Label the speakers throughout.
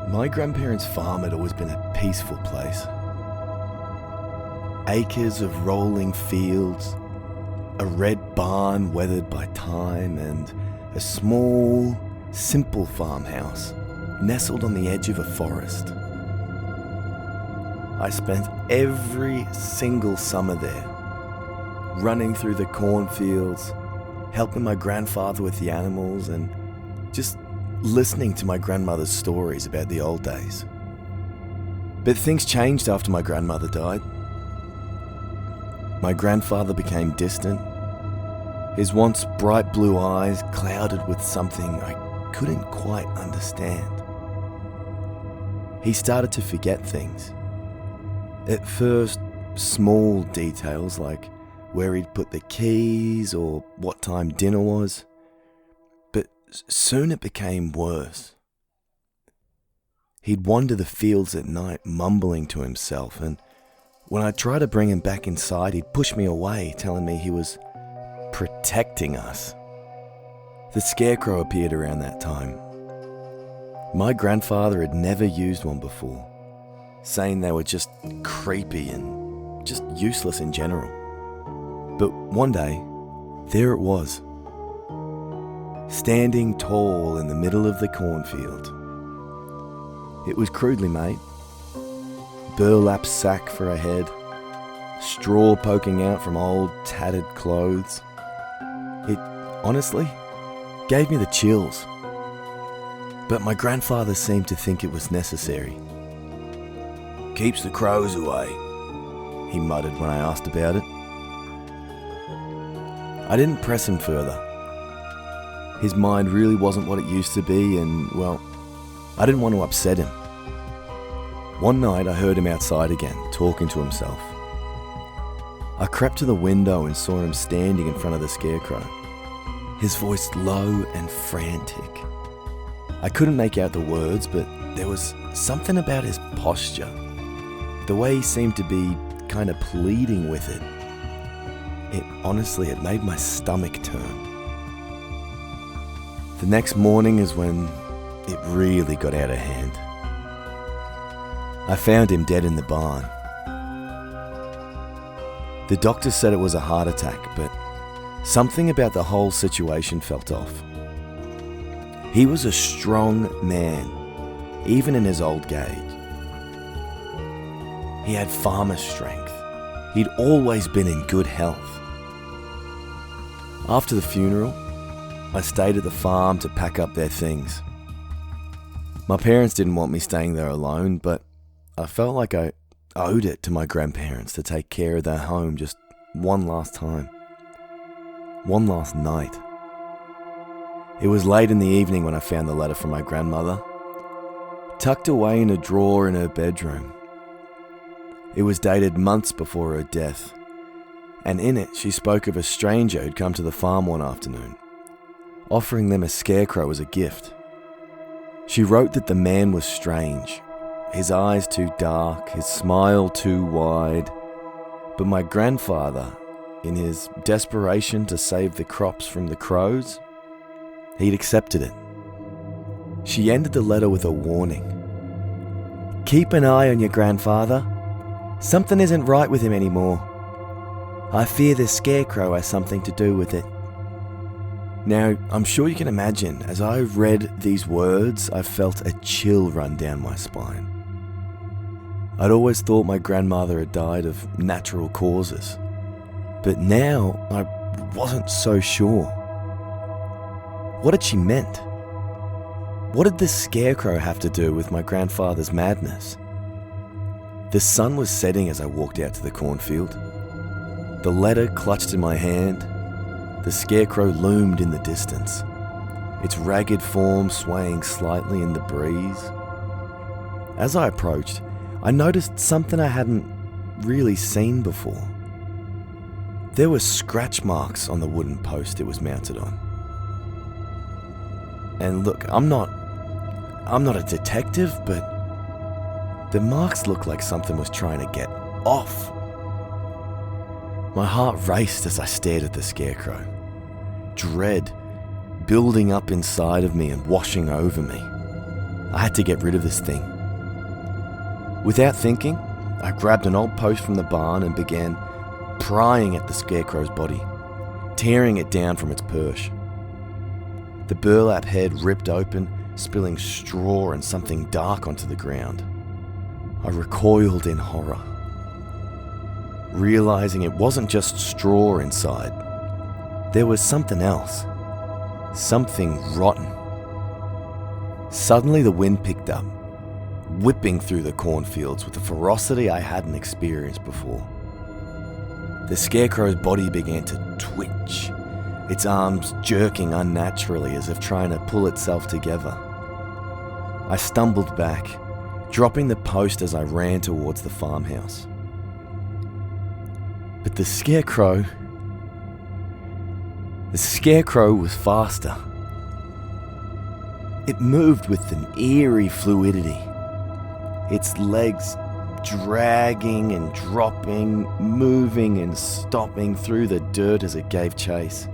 Speaker 1: My grandparents' farm had always been a peaceful place. Acres of rolling fields, a red barn weathered by time, and a small, simple farmhouse nestled on the edge of a forest. I spent every single summer there, running through the cornfields, helping my grandfather with the animals, and just listening to my grandmother's stories about the old days. But things changed after my grandmother died. My grandfather became distant, his once bright blue eyes clouded with something I couldn't quite understand. He started to forget things. At first, small details like where he'd put the keys or what time dinner was. But soon it became worse. He'd wander the fields at night mumbling to himself, and when I tried to bring him back inside, he'd push me away, telling me he was protecting us. The scarecrow appeared around that time. My grandfather had never used one before, saying they were just creepy and just useless in general. But one day, there it was, standing tall in the middle of the cornfield. It was crudely made. Burlap sack for a head, straw poking out from old tattered clothes. It honestly gave me the chills. But my grandfather seemed to think it was necessary. "Keeps the crows away," he muttered when I asked about it. I didn't press him further. His mind really wasn't what it used to be, and, well, I didn't want to upset him. One night I heard him outside again, talking to himself. I crept to the window and saw him standing in front of the scarecrow, his voice low and frantic. I couldn't make out the words, but there was something about his posture, the way he seemed to be kind of pleading with it. It made my stomach turn. The next morning is when it really got out of hand. I found him dead in the barn. The doctor said it was a heart attack, but something about the whole situation felt off. He was a strong man, even in his old age. He had farmer strength. He'd always been in good health. After the funeral, I stayed at the farm to pack up their things. My parents didn't want me staying there alone, but I felt like I owed it to my grandparents to take care of their home just one last time. One last night. It was late in the evening when I found the letter from my grandmother, tucked away in a drawer in her bedroom. It was dated months before her death, and in it she spoke of a stranger who'd come to the farm one afternoon, offering them a scarecrow as a gift. She wrote that the man was strange, his eyes too dark, his smile too wide, but my grandfather, in his desperation to save the crops from the crows, he'd accepted it. She ended the letter with a warning. "Keep an eye on your grandfather. Something isn't right with him anymore. I fear the scarecrow has something to do with it." Now, I'm sure you can imagine, as I read these words, I felt a chill run down my spine. I'd always thought my grandmother had died of natural causes, but now I wasn't so sure. What had she meant? What did the scarecrow have to do with my grandfather's madness? The sun was setting as I walked out to the cornfield. The letter clutched in my hand. The scarecrow loomed in the distance, its ragged form swaying slightly in the breeze. As I approached, I noticed something I hadn't really seen before. There were scratch marks on the wooden post it was mounted on. And look, I'm not a detective, but the marks looked like something was trying to get off. My heart raced as I stared at the scarecrow, dread building up inside of me and washing over me. I had to get rid of this thing. Without thinking, I grabbed an old post from the barn and began prying at the scarecrow's body, tearing it down from its perch. The burlap head ripped open, spilling straw and something dark onto the ground. I recoiled in horror, realizing it wasn't just straw inside. There was something else, something rotten. Suddenly the wind picked up, whipping through the cornfields with a ferocity I hadn't experienced before. The scarecrow's body began to twitch, its arms jerking unnaturally as if trying to pull itself together. I stumbled back, dropping the post as I ran towards the farmhouse. But the scarecrow was faster. It moved with an eerie fluidity, its legs dragging and dropping, moving and stopping through the dirt as it gave chase.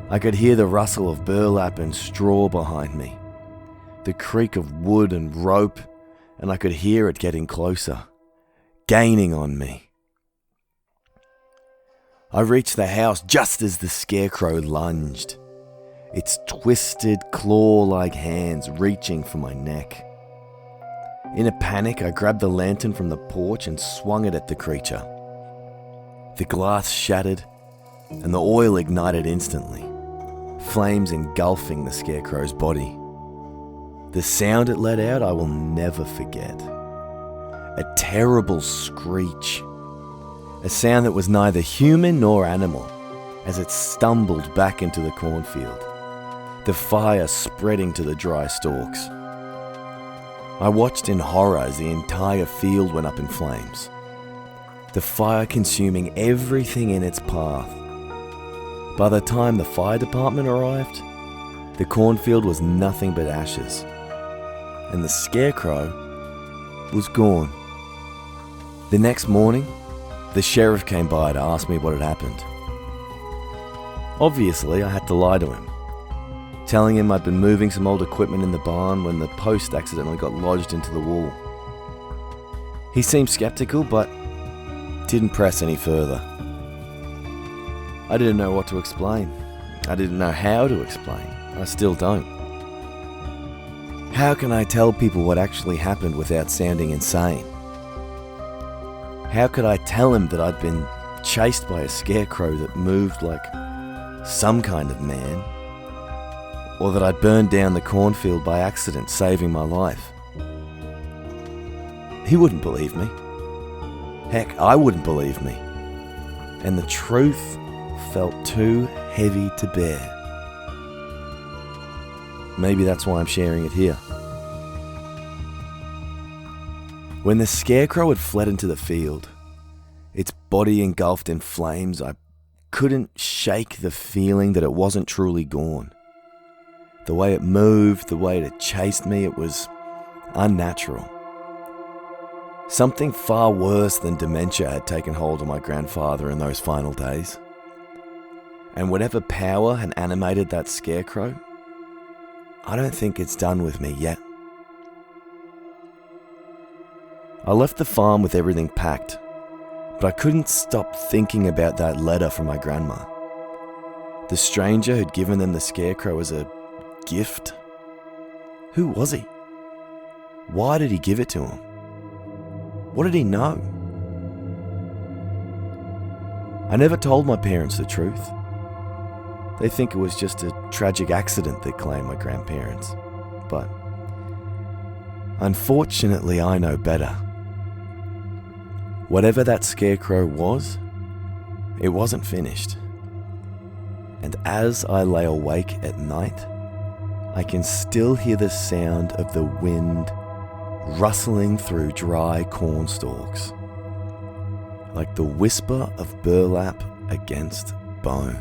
Speaker 1: I could hear the rustle of burlap and straw behind me, the creak of wood and rope, and I could hear it getting closer, gaining on me. I reached the house just as the scarecrow lunged, its twisted claw-like hands reaching for my neck. In a panic, I grabbed the lantern from the porch and swung it at the creature. The glass shattered, and the oil ignited instantly, flames engulfing the scarecrow's body. The sound it let out I will never forget. A terrible screech. A sound that was neither human nor animal as it stumbled back into the cornfield, the fire spreading to the dry stalks. I watched in horror as the entire field went up in flames, the fire consuming everything in its path. By the time the fire department arrived, the cornfield was nothing but ashes, and the scarecrow was gone. The next morning, the sheriff came by to ask me what had happened. Obviously, I had to lie to him, telling him I'd been moving some old equipment in the barn when the post accidentally got lodged into the wall. He seemed skeptical, but didn't press any further. I didn't know what to explain. I didn't know how to explain. I still don't. How can I tell people what actually happened without sounding insane? How could I tell him that I'd been chased by a scarecrow that moved like some kind of man? Or that I'd burned down the cornfield by accident, saving my life? He wouldn't believe me. Heck, I wouldn't believe me. And the truth felt too heavy to bear. Maybe that's why I'm sharing it here. When the scarecrow had fled into the field, its body engulfed in flames, I couldn't shake the feeling that it wasn't truly gone. The way it moved, the way it chased me, it was unnatural. Something far worse than dementia had taken hold of my grandfather in those final days. And whatever power had animated that scarecrow, I don't think it's done with me yet. I left the farm with everything packed, but I couldn't stop thinking about that letter from my grandma. The stranger who'd given them the scarecrow as a gift. Who was he? Why did he give it to him? What did he know? I never told my parents the truth. They think it was just a tragic accident that claimed my grandparents. But unfortunately, I know better. Whatever that scarecrow was, it wasn't finished. And as I lay awake at night, I can still hear the sound of the wind rustling through dry corn stalks, like the whisper of burlap against bone.